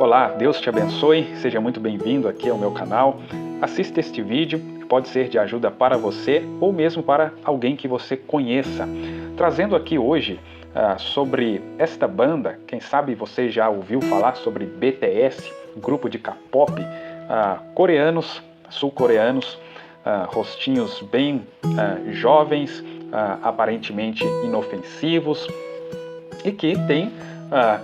Olá, Deus te abençoe, seja muito bem-vindo aqui ao meu canal. Assista este vídeo, que pode ser de ajuda para você ou mesmo para alguém que você conheça. Trazendo aqui hoje sobre esta banda, quem sabe você já ouviu falar sobre BTS, grupo de K-pop, coreanos, sul-coreanos, rostinhos bem jovens, aparentemente inofensivos e que tem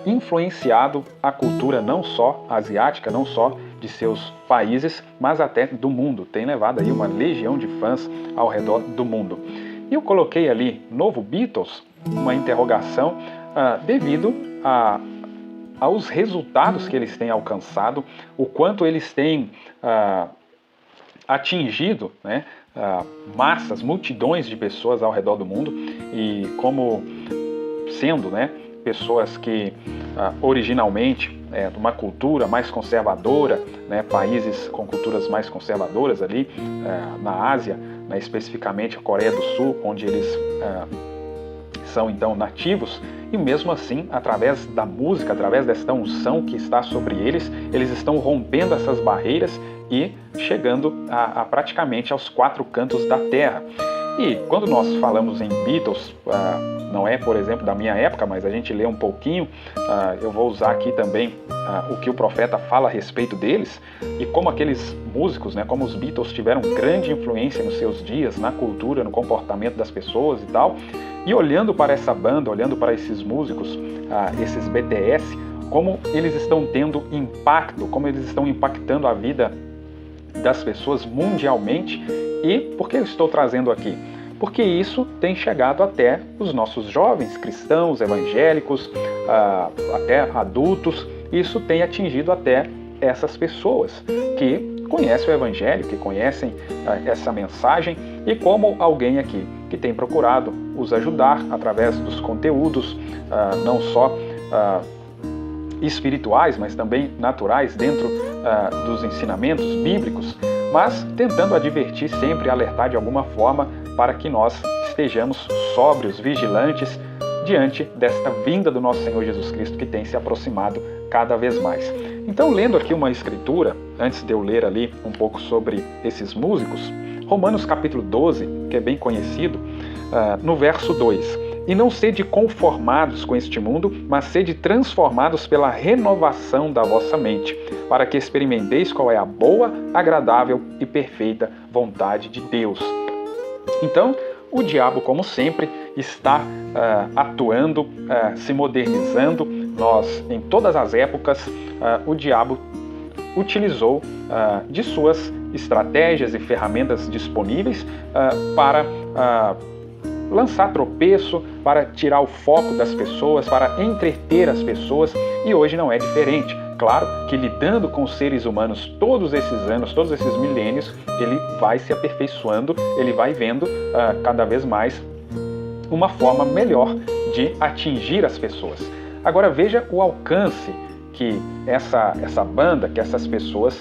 influenciado a cultura não só asiática, não só de seus países, mas até do mundo. Tem levado aí uma legião de fãs ao redor do mundo. E eu coloquei ali novo Beatles, uma interrogação, devido aos resultados que eles têm alcançado, o quanto eles têm atingido, né, massas, multidões de pessoas ao redor do mundo, e como sendo, né, pessoas que originalmente de uma cultura mais conservadora, né, países com culturas mais conservadoras ali na Ásia, né, especificamente a Coreia do Sul, onde eles são então nativos, e mesmo assim, através da música, através desta unção que está sobre eles, eles estão rompendo essas barreiras e chegando a praticamente aos quatro cantos da terra. E quando nós falamos em Beatles, não é, por exemplo, da minha época, mas a gente lê um pouquinho, eu vou usar aqui também o que o profeta fala a respeito deles, e como aqueles músicos, né, como os Beatles tiveram grande influência nos seus dias, na cultura, no comportamento das pessoas e tal. E olhando para essa banda, olhando para esses músicos, esses BTS, como eles estão tendo impacto, como eles estão impactando a vida das pessoas mundialmente. E por que eu estou trazendo aqui? Porque isso tem chegado até os nossos jovens cristãos, evangélicos, até adultos. Isso tem atingido até essas pessoas que conhecem o evangelho, que conhecem essa mensagem, e como alguém aqui que tem procurado os ajudar através dos conteúdos, não só espirituais, mas também naturais dentro dos ensinamentos bíblicos, mas tentando advertir sempre, alertar de alguma forma para que nós estejamos sóbrios, vigilantes diante desta vinda do nosso Senhor Jesus Cristo, que tem se aproximado cada vez mais. Então, lendo aqui uma escritura, antes de eu ler ali um pouco sobre esses músicos, Romanos capítulo 12, que é bem conhecido, no verso 2: "E não sede conformados com este mundo, mas sede transformados pela renovação da vossa mente, para que experimenteis qual é a boa, agradável e perfeita vontade de Deus." Então, o diabo, como sempre, está atuando, se modernizando. Nós, em todas as épocas, o diabo utilizou de suas estratégias e ferramentas disponíveis para lançar tropeço, para tirar o foco das pessoas, para entreter as pessoas, e hoje não é diferente. Claro que lidando com os seres humanos todos esses anos, todos esses milênios, ele vai se aperfeiçoando, ele vai vendo cada vez mais uma forma melhor de atingir as pessoas. Agora veja o alcance que essa banda, que essas pessoas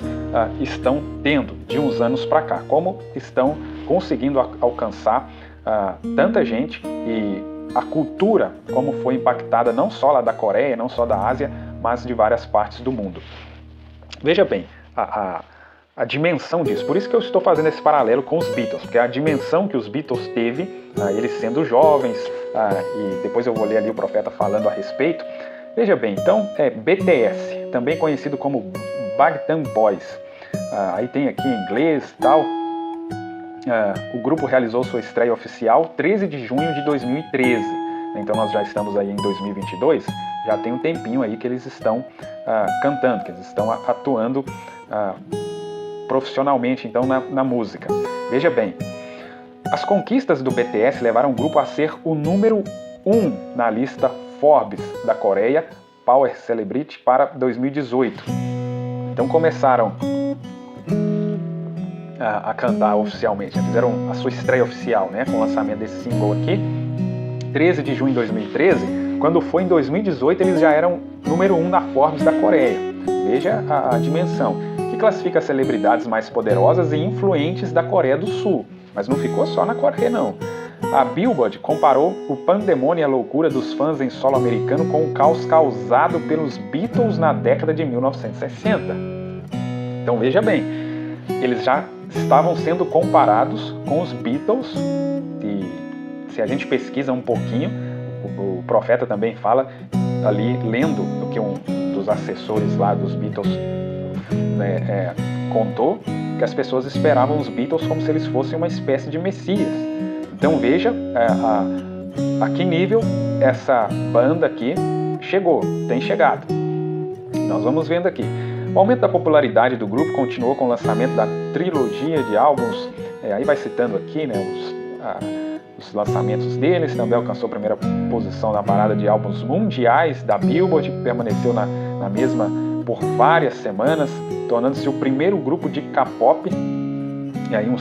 estão tendo de uns anos para cá, como estão conseguindo alcançar tanta gente, e a cultura como foi impactada não só lá da Coreia, não só da Ásia, mas de várias partes do mundo. Veja bem a dimensão disso. Por isso que eu estou fazendo esse paralelo com os Beatles, porque a dimensão que os Beatles teve, eles sendo jovens, e depois eu vou ler ali o profeta falando a respeito. Veja bem, então BTS, também conhecido como Bangtan Boys, aí tem aqui em inglês e tal. O grupo realizou sua estreia oficial 13 de junho de 2013. Então nós já estamos aí em 2022, já tem um tempinho aí que eles estão cantando, que eles estão atuando profissionalmente então na música. Veja bem, as conquistas do BTS levaram o grupo a ser o número 1 na lista Forbes da Coreia Power Celebrity para 2018. Então começaram a cantar oficialmente, fizeram a sua estreia oficial, né, com o lançamento desse single aqui, 13 de junho de 2013, quando foi em 2018 eles já eram número 1 na Forbes da Coreia. Veja a dimensão, que classifica as celebridades mais poderosas e influentes da Coreia do Sul, mas não ficou só na Coreia não. a Billboard comparou o pandemônio e a loucura dos fãs em solo americano com o caos causado pelos Beatles na década de 1960. Então veja bem, eles já estavam sendo comparados com os Beatles, e se a gente pesquisa um pouquinho, o profeta também fala, ali lendo o que um dos assessores lá dos Beatles contou, que as pessoas esperavam os Beatles como se eles fossem uma espécie de messias. Então veja a que nível essa banda aqui tem chegado. Nós vamos vendo aqui. O aumento da popularidade do grupo continuou com o lançamento da trilogia de álbuns, aí vai citando aqui, né, os lançamentos deles. Também alcançou a primeira posição na parada de álbuns mundiais da Billboard, permaneceu na mesma por várias semanas, tornando-se o primeiro grupo de K-pop, e aí um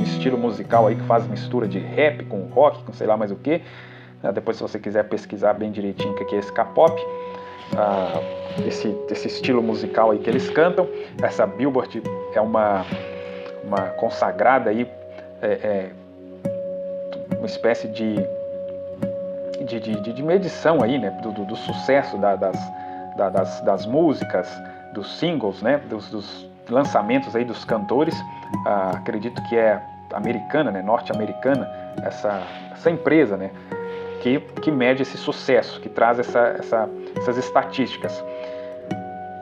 estilo musical aí que faz mistura de rap com rock, com sei lá mais o que. Depois, se você quiser pesquisar bem direitinho o que é esse K-pop, esse estilo musical aí que eles cantam. Essa Billboard é uma consagrada aí, uma espécie de medição aí, né, do sucesso das músicas, dos singles, né, dos lançamentos aí dos cantores. Acredito que é americana, né, norte-americana, essa empresa, né, que mede esse sucesso, que traz essas estatísticas.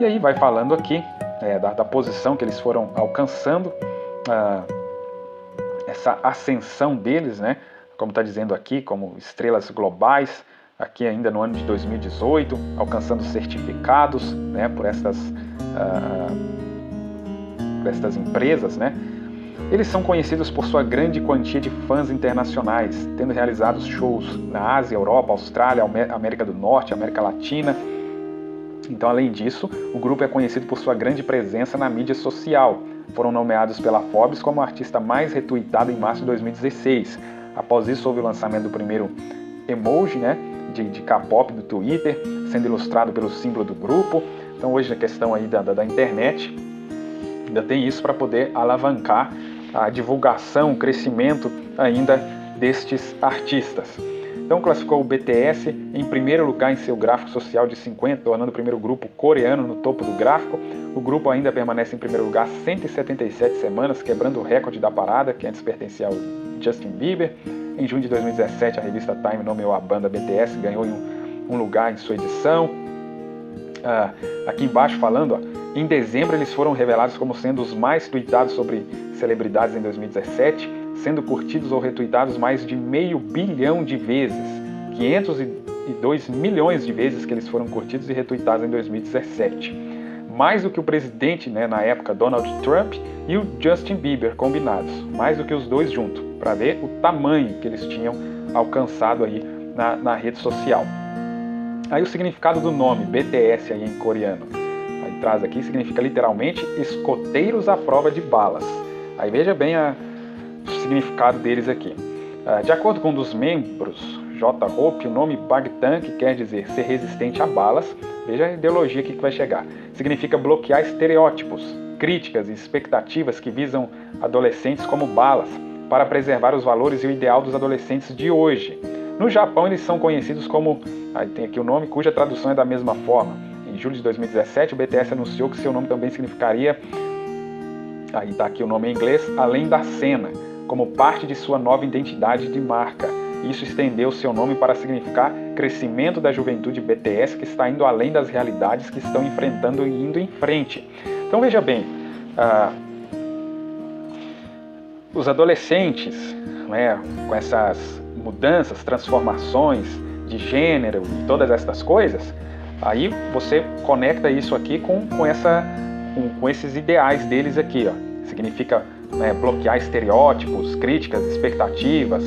E aí vai falando aqui da posição que eles foram alcançando, essa ascensão deles, né, como está dizendo aqui, como estrelas globais, aqui ainda no ano de 2018, alcançando certificados, né, por estas empresas, né. Eles são conhecidos por sua grande quantia de fãs internacionais, tendo realizado shows na Ásia, Europa, Austrália, América do Norte, América Latina. Então, além disso, o grupo é conhecido por sua grande presença na mídia social. Foram nomeados pela Forbes como a artista mais retweetada em março de 2016. Após isso, houve o lançamento do primeiro emoji, né, de K-pop do Twitter, sendo ilustrado pelo símbolo do grupo. Então, hoje, na questão aí da internet, ainda tem isso para poder alavancar a divulgação, o crescimento ainda destes artistas. Então classificou o BTS em primeiro lugar em seu gráfico social de 50, tornando o primeiro grupo coreano no topo do gráfico. O grupo ainda permanece em primeiro lugar 177 semanas, quebrando o recorde da parada, que antes pertencia ao Justin Bieber. Em junho de 2017, a revista Time nomeou a banda BTS, ganhou um lugar em sua edição. Aqui embaixo falando, em dezembro eles foram revelados como sendo os mais tweetados sobre celebridades em 2017, sendo curtidos ou retweetados mais de 500 bilhão de vezes, 502 milhões de vezes que eles foram curtidos e retweetados em 2017. Mais do que o presidente, né, na época, Donald Trump, e o Justin Bieber combinados, mais do que os dois juntos, para ver o tamanho que eles tinham alcançado aí na rede social. Aí o significado do nome, BTS aí em coreano, aí traz aqui, significa literalmente escoteiros à prova de balas. Aí veja bem o significado deles aqui. De acordo com um dos membros, J-Hope, o nome Bangtan, que quer dizer ser resistente a balas, veja a ideologia aqui que vai chegar, significa bloquear estereótipos, críticas e expectativas que visam adolescentes como balas, para preservar os valores e o ideal dos adolescentes de hoje. No Japão, eles são conhecidos como, aí tem aqui o nome, cuja tradução é da mesma forma. Em julho de 2017, o BTS anunciou que seu nome também significaria, aí está aqui o nome em inglês, além da cena, como parte de sua nova identidade de marca. Isso estendeu seu nome para significar crescimento da juventude BTS, que está indo além das realidades que estão enfrentando e indo em frente. Então veja bem, os adolescentes, né, com essas mudanças, transformações de gênero e todas essas coisas, aí você conecta isso aqui com esses ideais deles aqui, ó. Significa, né, bloquear estereótipos, críticas, expectativas,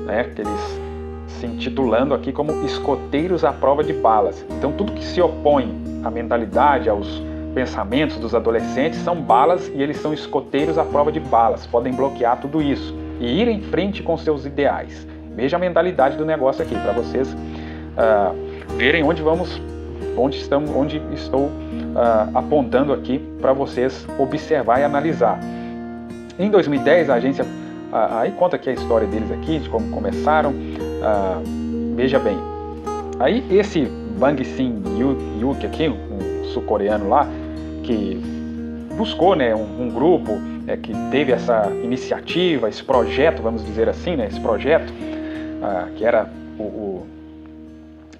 né, que eles se intitulando aqui como escoteiros à prova de balas. Então tudo que se opõe à mentalidade, aos pensamentos dos adolescentes são balas, e eles são escoteiros à prova de balas, podem bloquear tudo isso e ir em frente com seus ideais. Veja a mentalidade do negócio aqui, para vocês verem onde estou apontando aqui para vocês observar e analisar. Em 2010, a agência Aí conta aqui a história deles aqui, de como começaram. Veja bem, aí esse Bang Sin-hyuk aqui, um sul-coreano lá, que buscou, né, um grupo que teve essa iniciativa, esse projeto, vamos dizer assim, né, esse projeto, que era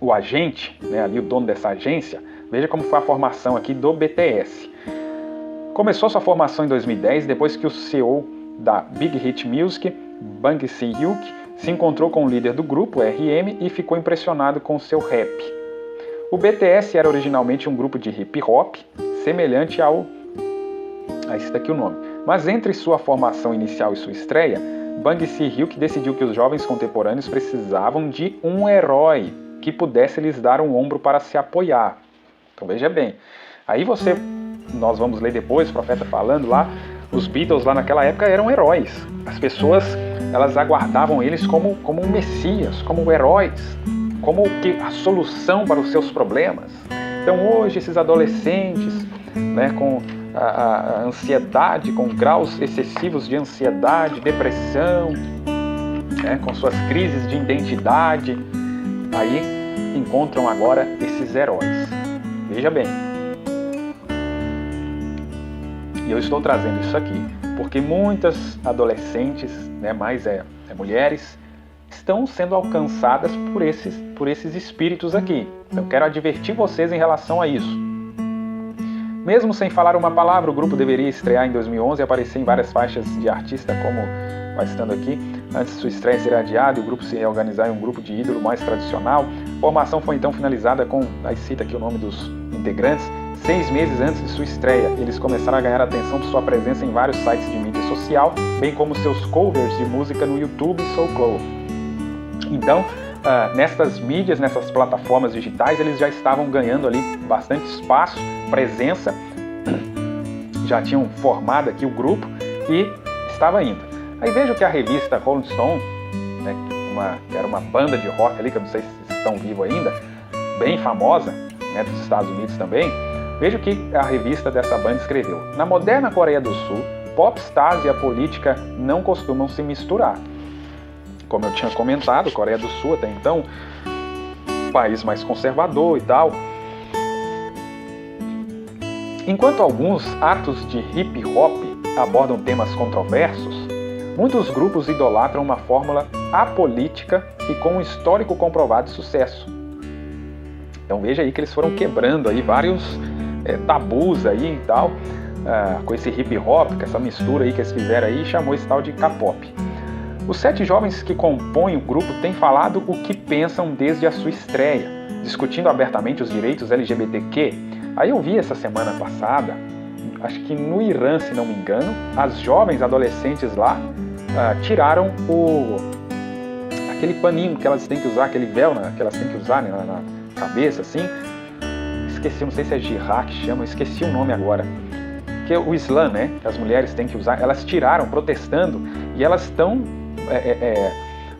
o agente, né, ali o dono dessa agência. Veja como foi a formação aqui do BTS. Começou sua formação em 2010, depois que o CEO da Big Hit Music, Bang Si-hyuk, se encontrou com o líder do grupo, RM, e ficou impressionado com seu rap. O BTS era originalmente um grupo de hip hop, semelhante ao... esse daqui é o nome. Mas entre sua formação inicial e sua estreia, Bang Si-hyuk decidiu que os jovens contemporâneos precisavam de um herói que pudesse lhes dar um ombro para se apoiar. Então veja bem, aí nós vamos ler depois, o profeta falando lá, os Beatles lá naquela época eram heróis. As pessoas, elas aguardavam eles como um messias, como heróis, como a solução para os seus problemas. Então hoje esses adolescentes, né, com a ansiedade, com graus excessivos de ansiedade, depressão, né, com suas crises de identidade, aí encontram agora esses heróis. Veja bem. E eu estou trazendo isso aqui porque muitas adolescentes, né, mais mulheres, estão sendo alcançadas por esses espíritos aqui. Então quero advertir vocês em relação a isso. Mesmo sem falar uma palavra, o grupo deveria estrear em 2011 e aparecer em várias faixas de artista, como vai estando aqui. Antes de sua estreia ser adiada e o grupo se reorganizar em um grupo de ídolo mais tradicional, a formação foi então finalizada com, aí cita aqui o nome dos integrantes, 6 meses antes de sua estreia. Eles começaram a ganhar atenção por sua presença em vários sites de mídia social, bem como seus covers de música no YouTube e SoundCloud. Então, nessas mídias, nessas plataformas digitais, eles já estavam ganhando ali bastante espaço, presença, já tinham formado aqui o grupo e estava indo. Aí vejo que a revista Rolling Stone, né, que era uma banda de rock ali, que eu não sei se estão vivos ainda, bem famosa, né, dos Estados Unidos também, vejo que a revista dessa banda escreveu: na moderna Coreia do Sul, popstars e a política não costumam se misturar. Como eu tinha comentado, Coreia do Sul até então, país mais conservador e tal. Enquanto alguns atos de hip hop abordam temas controversos, muitos grupos idolatram uma fórmula apolítica e com um histórico comprovado de sucesso. Então veja aí que eles foram quebrando aí vários tabus aí e tal, com esse hip hop, com essa mistura aí que eles fizeram aí, e chamou esse tal de K-pop. Os 7 jovens que compõem o grupo têm falado o que pensam desde a sua estreia, discutindo abertamente os direitos LGBTQ. Aí eu vi essa semana passada, acho que no Irã, se não me engano, as jovens adolescentes lá tiraram aquele paninho que elas têm que usar, aquele véu que elas têm que usar, né, na cabeça, assim. Esqueci, não sei se é jihad que chama, esqueci o nome agora. Que é o Islã, né, que as mulheres têm que usar, elas tiraram, protestando, e elas estão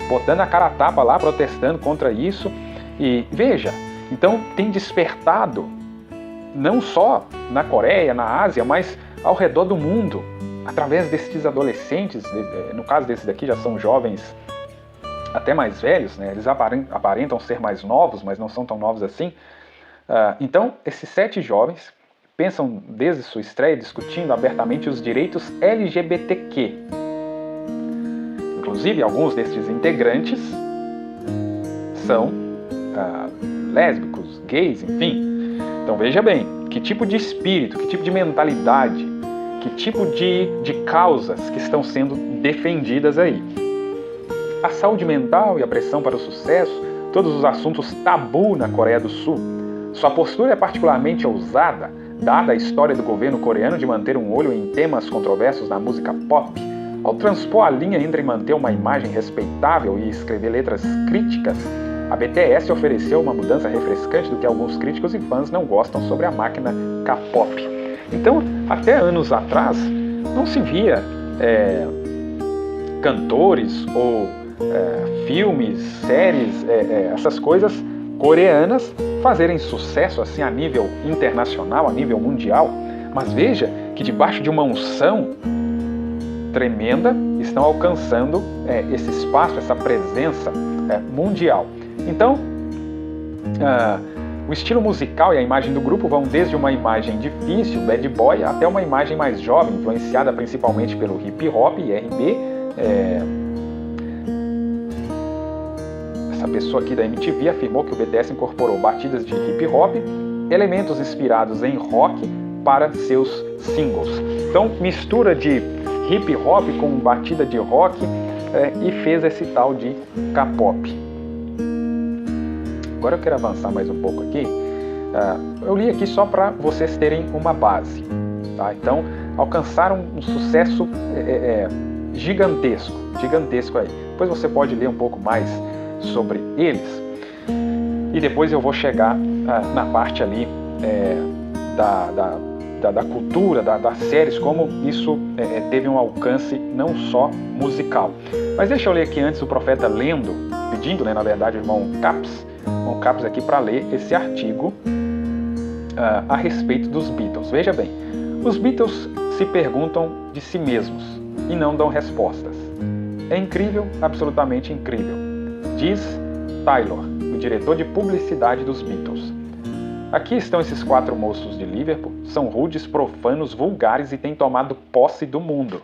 botando a cara a tapa lá, protestando contra isso. E veja, então tem despertado, não só na Coreia, na Ásia, mas ao redor do mundo, através desses adolescentes, no caso desses daqui já são jovens até mais velhos, né? Eles aparentam ser mais novos, mas não são tão novos assim. Então, esses 7 jovens pensam desde sua estreia discutindo abertamente os direitos LGBTQ. Inclusive, alguns destes integrantes são lésbicos, gays, enfim. Então veja bem, que tipo de espírito, que tipo de mentalidade, que tipo de causas que estão sendo defendidas aí. A saúde mental e a pressão para o sucesso, todos os assuntos tabu na Coreia do Sul. Sua postura é particularmente ousada, dada a história do governo coreano de manter um olho em temas controversos na música pop. Ao transpor a linha entre manter uma imagem respeitável e escrever letras críticas, a BTS ofereceu uma mudança refrescante do que alguns críticos e fãs não gostam sobre a máquina K-pop. Então, até anos atrás, não se via cantores ou filmes, séries, essas coisas coreanas fazerem sucesso assim a nível internacional, a nível mundial. Mas veja que debaixo de uma unção tremenda, estão alcançando esse espaço, essa presença mundial. Então, o estilo musical e a imagem do grupo vão desde uma imagem difícil, bad boy, até uma imagem mais jovem, influenciada principalmente pelo hip hop e R&B. Essa pessoa aqui da MTV afirmou que o BTS incorporou batidas de hip hop, elementos inspirados em rock para seus singles. Então, mistura de hip hop com batida de rock e fez esse tal de K-pop. Agora eu quero avançar mais um pouco aqui. Eu li aqui só para vocês terem uma base. Tá? Então, alcançaram um sucesso gigantesco aí. Depois você pode ler um pouco mais sobre eles. E depois eu vou chegar na parte ali da cultura, das séries, como isso teve um alcance não só musical. Mas deixa eu ler aqui antes o profeta pedindo, na verdade, o irmão Caps aqui para ler esse artigo a respeito dos Beatles. Veja bem, os Beatles se perguntam de si mesmos e não dão respostas. É incrível, absolutamente incrível, diz Taylor, o diretor de publicidade dos Beatles. Aqui estão esses 4 moços de Liverpool, são rudes, profanos, vulgares e têm tomado posse do mundo.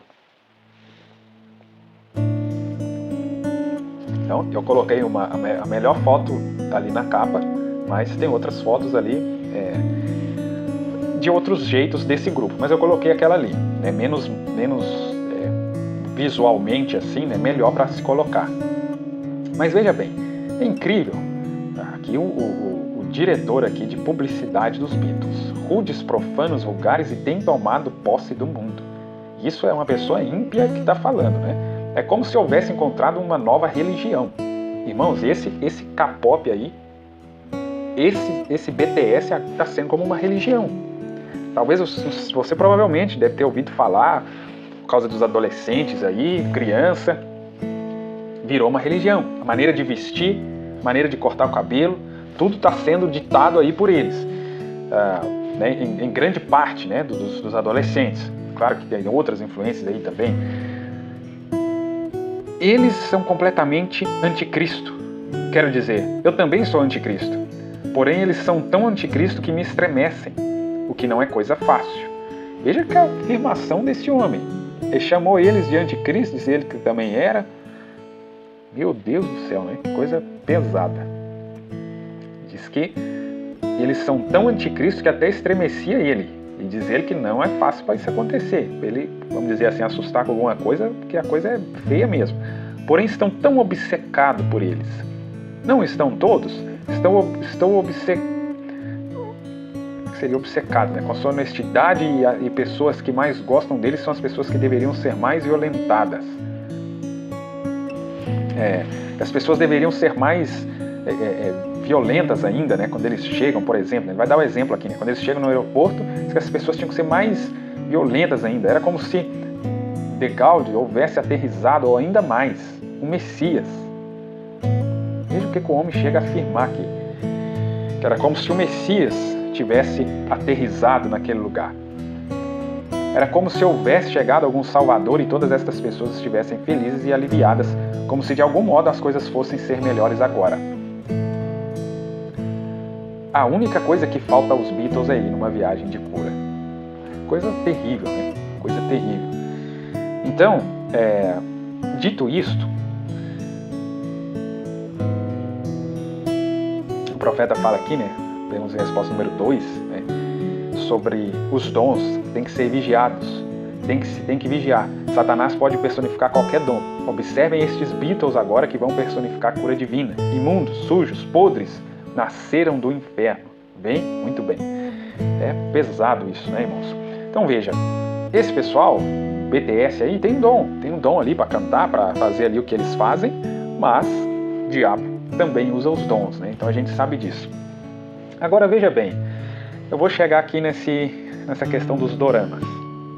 Então, eu coloquei a melhor foto ali na capa, mas tem outras fotos ali de outros jeitos desse grupo. Mas eu coloquei aquela ali, menos visualmente assim, melhor para se colocar. Mas veja bem, é incrível. Aqui o diretor aqui de publicidade dos Beatles. Rudes, profanos, vulgares e têm tomado posse do mundo. Isso é uma pessoa ímpia que está falando, né? É como se houvesse encontrado uma nova religião. Irmãos, esse K-pop aí, esse BTS está sendo como uma religião. Talvez você provavelmente deve ter ouvido falar, por causa dos adolescentes aí, criança, virou uma religião. A maneira de vestir, a maneira de cortar o cabelo, tudo está sendo ditado aí por eles. Em grande parte, né, dos adolescentes. Claro que tem outras influências aí também. Eles são completamente anticristo. Quero dizer, eu também sou anticristo. Porém, eles são tão anticristo que me estremecem, o que não é coisa fácil. Veja que a afirmação desse homem. Ele chamou eles de anticristo, disse ele que também era. Meu Deus do céu, né? Que coisa pesada. Diz que eles são tão anticristo que até estremecia ele. E diz ele que não é fácil para isso acontecer. Ele, vamos dizer assim, assustar com alguma coisa, porque a coisa é feia mesmo. Porém, estão tão obcecados por eles. Não estão todos? Estão obcecados, né? Com a sua honestidade e pessoas que mais gostam deles são as pessoas que deveriam ser mais violentadas. As pessoas deveriam ser mais violentas ainda, né? Quando eles chegam, por exemplo, ele vai dar o exemplo aqui, né? Quando eles chegam no aeroporto, as pessoas tinham que ser mais violentas ainda. Era como se De Gaulle houvesse aterrissado, ou ainda mais, o Messias. Veja o que o homem chega a afirmar aqui. Que era como se o Messias tivesse aterrissado naquele lugar. Era como se houvesse chegado algum Salvador e todas estas pessoas estivessem felizes e aliviadas, como se de algum modo as coisas fossem ser melhores agora. A única coisa que falta aos Beatles é ir numa viagem de cura. Coisa terrível, né? Coisa terrível. Então, dito isto, o profeta fala aqui, né? Temos a resposta número 2, né? Sobre os dons que têm que ser vigiados. Tem que vigiar. Satanás pode personificar qualquer dom. Observem estes Beatles agora que vão personificar a cura divina. Imundos, sujos, podres, nasceram do inferno. Bem? Muito bem. É pesado isso, né, irmãos? Então veja, esse pessoal, BTS aí, tem um dom ali para cantar, para fazer ali o que eles fazem, mas o diabo também usa os dons, né? Então a gente sabe disso. Agora veja bem, eu vou chegar aqui nessa questão dos doramas.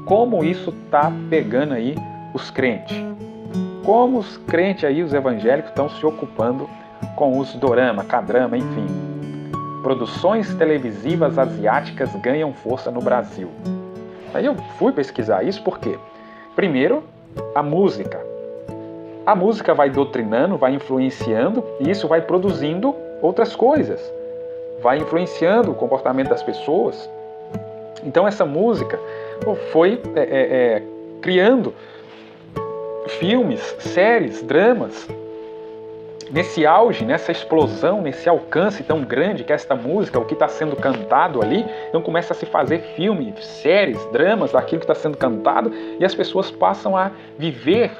Como isso tá pegando aí os crentes? Como os crentes aí, os evangélicos, estão se ocupando com os dorama, K-drama, enfim. Produções televisivas asiáticas ganham força no Brasil. Aí eu fui pesquisar isso porque, primeiro, A música. A música vai doutrinando, vai influenciando, e isso vai produzindo outras coisas. Vai influenciando o comportamento das pessoas. Então essa música foi criando filmes, séries, dramas, nesse auge, nessa explosão, nesse alcance tão grande que é esta música, o que está sendo cantado ali. Então começa a se fazer filmes, séries, dramas daquilo que está sendo cantado, e as pessoas passam a viver,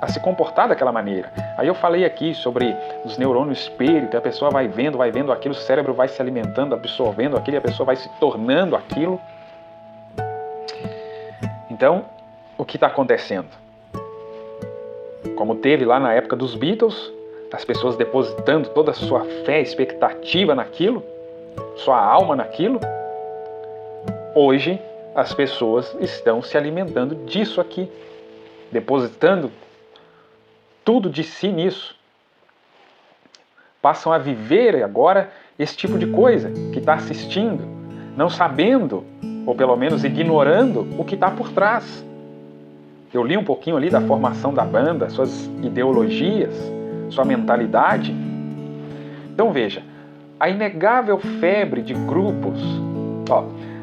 a se comportar daquela maneira. Aí eu falei aqui sobre os neurônios espelho, que a pessoa vai vendo aquilo, o cérebro vai se alimentando, absorvendo aquilo, e a pessoa vai se tornando aquilo. Então, o que está acontecendo? Como teve lá na época dos Beatles, as pessoas depositando toda a sua fé, expectativa naquilo, sua alma naquilo, hoje as pessoas estão se alimentando disso aqui, depositando tudo de si nisso. Passam a viver agora esse tipo de coisa, que está assistindo, não sabendo, ou pelo menos ignorando, o que está por trás. Eu li um pouquinho ali da formação da banda, suas ideologias, sua mentalidade. Então veja, a inegável febre de grupos.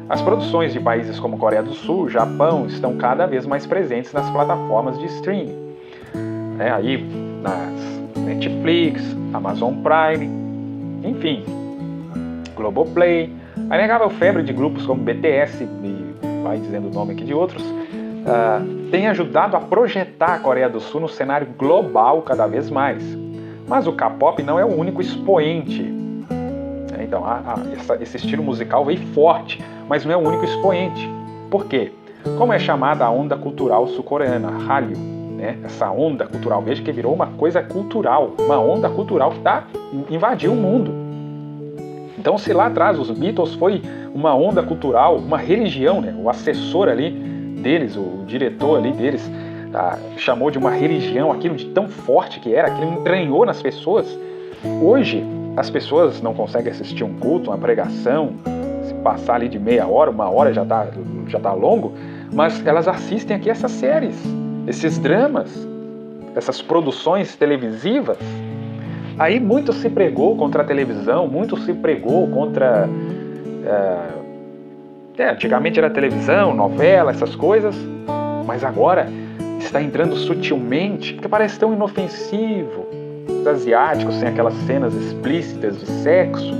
As produções de países como Coreia do Sul, Japão, estão cada vez mais presentes nas plataformas de streaming. Aí nas Netflix, Amazon Prime, enfim, Globoplay. A inegável febre de grupos como BTS, e vai dizendo o nome aqui de outros, tem ajudado a projetar a Coreia do Sul no cenário global cada vez mais. Mas o K-pop não é o único expoente. Então, esse estilo musical veio forte, mas não é o único expoente. Por quê? Como é chamada a onda cultural sul-coreana, Hallyu, essa onda cultural, veja que virou uma coisa cultural, uma onda cultural que invadiu o mundo. Então, se lá atrás os Beatles foi uma onda cultural, uma religião, o assessor ali deles, o diretor ali deles, chamou de uma religião aquilo de tão forte que era, aquilo entranhou nas pessoas. Hoje, as pessoas não conseguem assistir um culto, uma pregação, se passar ali de meia hora, uma hora já tá longo, mas elas assistem aqui essas séries, esses dramas, essas produções televisivas. Aí muito se pregou contra a televisão, muito se pregou contra... antigamente era televisão, novela, essas coisas, mas agora está entrando sutilmente, porque parece tão inofensivo. Os asiáticos têm aquelas cenas explícitas de sexo,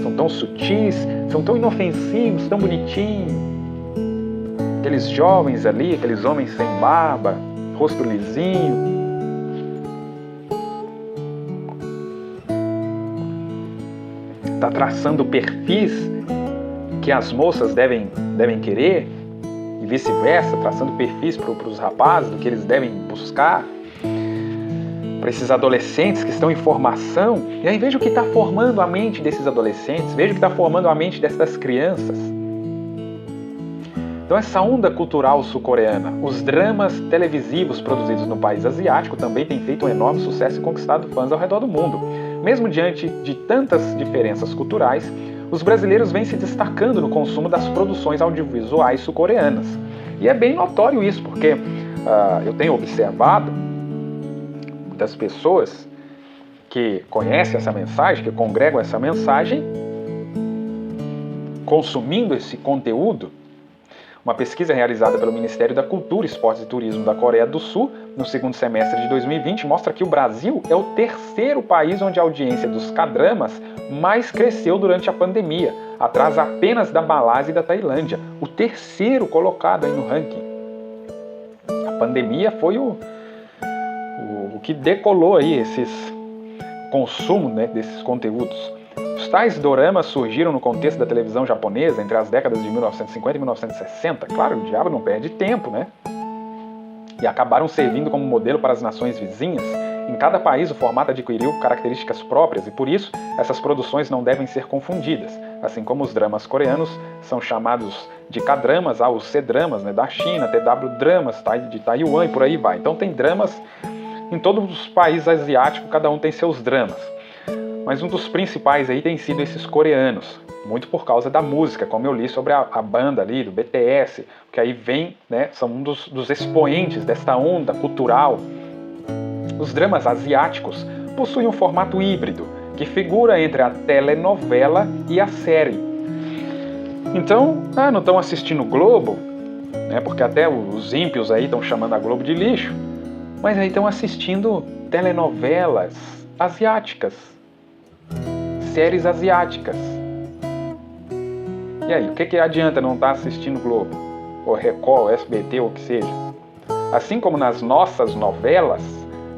são tão sutis, são tão inofensivos, tão bonitinhos. Aqueles jovens ali, aqueles homens sem barba, rosto lisinho. Está traçando perfis que as moças devem querer, e vice-versa, traçando perfis para os rapazes do que eles devem buscar, para esses adolescentes que estão em formação. E aí veja o que está formando a mente desses adolescentes, veja o que está formando a mente dessas crianças. Então essa onda cultural sul-coreana, os dramas televisivos produzidos no país asiático também têm feito um enorme sucesso e conquistado fãs ao redor do mundo. Mesmo diante de tantas diferenças culturais, os brasileiros vêm se destacando no consumo das produções audiovisuais sul-coreanas. E é bem notório isso, porque eu tenho observado muitas pessoas que conhecem essa mensagem, que congregam essa mensagem, consumindo esse conteúdo. Uma pesquisa realizada pelo Ministério da Cultura, Esportes e Turismo da Coreia do Sul, no segundo semestre de 2020, mostra que o Brasil é o terceiro país onde a audiência dos K-dramas mais cresceu durante a pandemia, atrás apenas da Malásia e da Tailândia. O terceiro colocado aí no ranking. A pandemia foi o que decolou aí esses consumo, desses conteúdos. Os tais doramas surgiram no contexto da televisão japonesa entre as décadas de 1950 e 1960. Claro, o diabo não perde tempo, E acabaram servindo como modelo para as nações vizinhas. Em cada país, o formato adquiriu características próprias e, por isso, essas produções não devem ser confundidas. Assim como os dramas coreanos são chamados de K-dramas, os C-dramas, da China, TW-dramas, de Taiwan e por aí vai. Então tem dramas em todos os países asiáticos, cada um tem seus dramas. Mas um dos principais aí tem sido esses coreanos, muito por causa da música, como eu li sobre a banda ali do BTS, que aí vem, né, são um dos expoentes desta onda cultural. Os dramas asiáticos possuem um formato híbrido, que figura entre a telenovela e a série. Então, não estão assistindo Globo, né, porque até os ímpios aí estão chamando a Globo de lixo, mas aí estão assistindo telenovelas asiáticas, séries asiáticas. E aí, o que adianta não estar assistindo Globo, ou Record, SBT, ou o que seja? Assim como nas nossas novelas,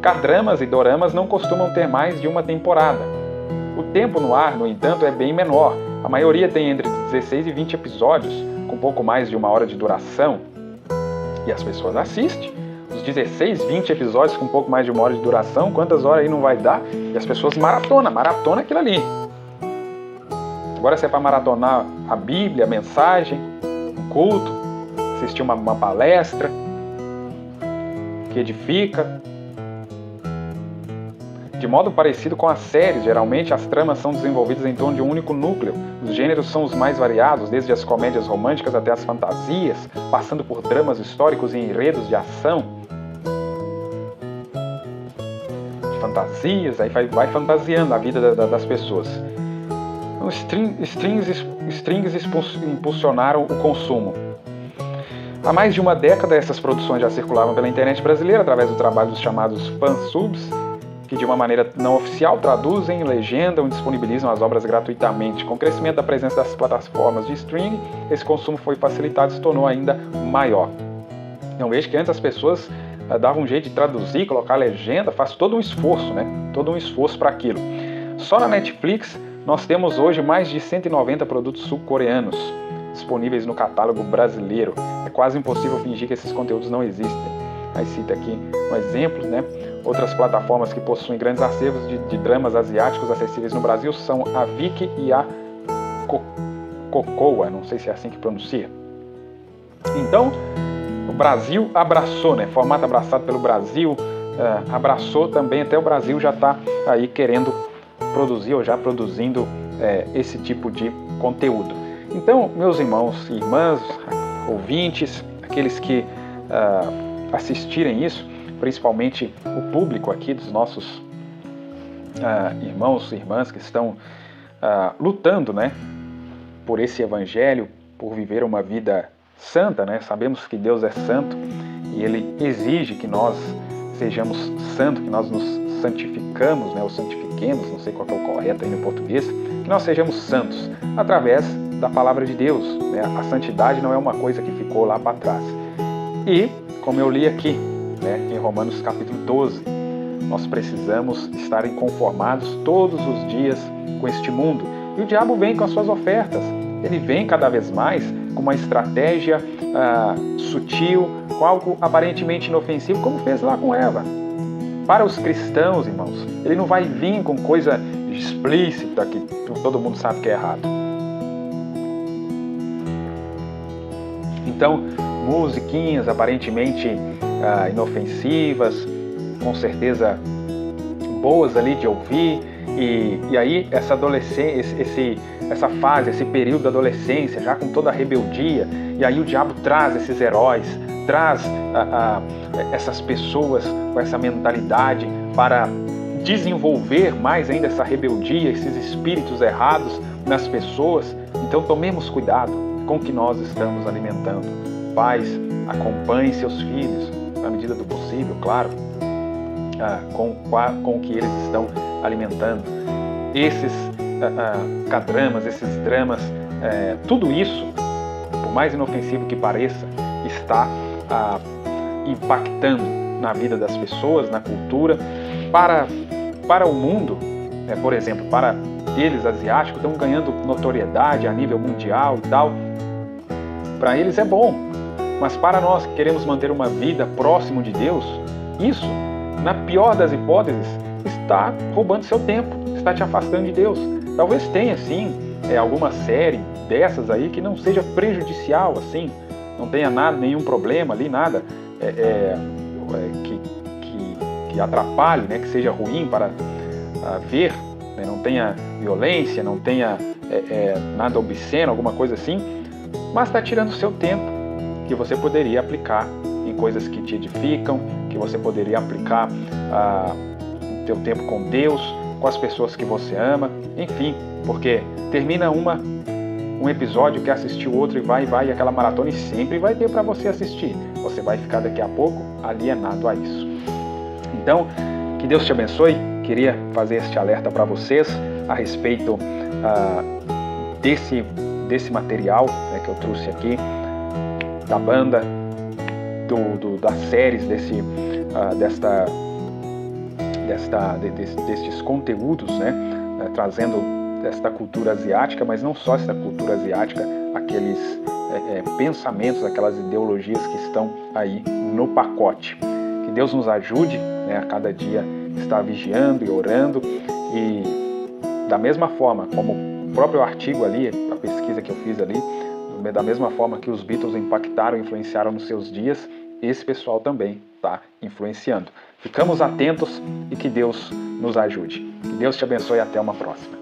K-dramas e doramas não costumam ter mais de uma temporada. O tempo no ar, no entanto, é bem menor. A maioria tem entre 16 e 20 episódios, com pouco mais de 1 hora de duração. E as pessoas assistem. Os 16, 20 episódios com pouco mais de 1 hora de duração, quantas horas aí não vai dar? E as pessoas maratona aquilo ali. Agora se é para maratonar a Bíblia, a mensagem, um culto, assistir uma palestra que edifica. De modo parecido com as séries, geralmente as tramas são desenvolvidas em torno de um único núcleo. Os gêneros são os mais variados, desde as comédias românticas até as fantasias, passando por dramas históricos e enredos de ação. Fantasias, aí vai fantasiando a vida das pessoas. Os strings impulsionaram o consumo. Há mais de uma década, essas produções já circulavam pela internet brasileira através do trabalho dos chamados fansubs, que de uma maneira não oficial traduzem, legendam e disponibilizam as obras gratuitamente. Com o crescimento da presença das plataformas de streaming, esse consumo foi facilitado e se tornou ainda maior. Então vejo que antes as pessoas davam um jeito de traduzir, colocar legenda, faz todo um esforço, né? Todo um esforço para aquilo. Só na Netflix nós temos hoje mais de 190 produtos sul-coreanos disponíveis no catálogo brasileiro. É quase impossível fingir que esses conteúdos não existem. Aí cita aqui um exemplo, né? Outras plataformas que possuem grandes acervos de dramas asiáticos acessíveis no Brasil são a Viki e a Cocoa, não sei se é assim que pronuncia. Então, o Brasil abraçou, né? Formato abraçado pelo Brasil, abraçou também, até o Brasil já está aí querendo produzir ou já produzindo esse tipo de conteúdo. Então, meus irmãos e irmãs, ouvintes, aqueles que assistirem isso, principalmente o público aqui dos nossos irmãos e irmãs que estão lutando, né, por esse evangelho, por viver uma vida santa, né? Sabemos que Deus é santo e Ele exige que nós sejamos santos, que nós nos santificamos, né, ou santifiquemos, não sei qual é o correto aí no português, que nós sejamos santos através da palavra de Deus, né? A santidade não é uma coisa que ficou lá para trás. E, como eu li aqui, né, em Romanos capítulo 12, nós precisamos estar inconformados todos os dias com este mundo. E o diabo vem com as suas ofertas. Ele vem cada vez mais com uma estratégia sutil, com algo aparentemente inofensivo, como fez lá com Eva. Para os cristãos, irmãos, ele não vai vir com coisa explícita que todo mundo sabe que é errado. Então, musiquinhas aparentemente inofensivas, com certeza boas ali de ouvir, e aí essa adolescência, essa fase, esse período da adolescência, já com toda a rebeldia, e aí o diabo traz esses heróis, traz essas pessoas com essa mentalidade para desenvolver mais ainda essa rebeldia, esses espíritos errados nas pessoas. Então tomemos cuidado com o que nós estamos alimentando. Pais, acompanhem seus filhos, na medida do possível, claro, com o que eles estão alimentando. Esses K-dramas, esses dramas, tudo isso, por mais inofensivo que pareça, está impactando na vida das pessoas, na cultura. Para o mundo, por exemplo, para eles asiáticos, estão ganhando notoriedade a nível mundial e tal. Para eles é bom, mas para nós que queremos manter uma vida próximo de Deus, isso, na pior das hipóteses, está roubando seu tempo, está te afastando de Deus. Talvez tenha, sim, alguma série dessas aí que não seja prejudicial, assim, não tenha nada, nenhum problema ali, nada que atrapalhe, né, que seja ruim para ver, né? Não tenha violência, não tenha nada obsceno, alguma coisa assim, mas está tirando o seu tempo que você poderia aplicar em coisas que te edificam, que você poderia aplicar o teu tempo com Deus, com as pessoas que você ama, enfim, porque termina um episódio, quer assistir o outro e vai, e aquela maratona, e sempre vai ter para você assistir. Você vai ficar daqui a pouco alienado a isso. Então, que Deus te abençoe. Queria fazer este alerta para vocês a respeito desse material, né, que eu trouxe aqui, da banda, das séries, destes conteúdos, né, trazendo desta cultura asiática, mas não só essa cultura asiática, aqueles pensamentos, aquelas ideologias que estão aí no pacote. Que Deus nos ajude, né, a cada dia estar vigiando e orando, e da mesma forma como o próprio artigo ali, a pesquisa que eu fiz ali, da mesma forma que os Beatles impactaram e influenciaram nos seus dias, esse pessoal também está influenciando. Ficamos atentos e que Deus nos ajude. Que Deus te abençoe e até uma próxima.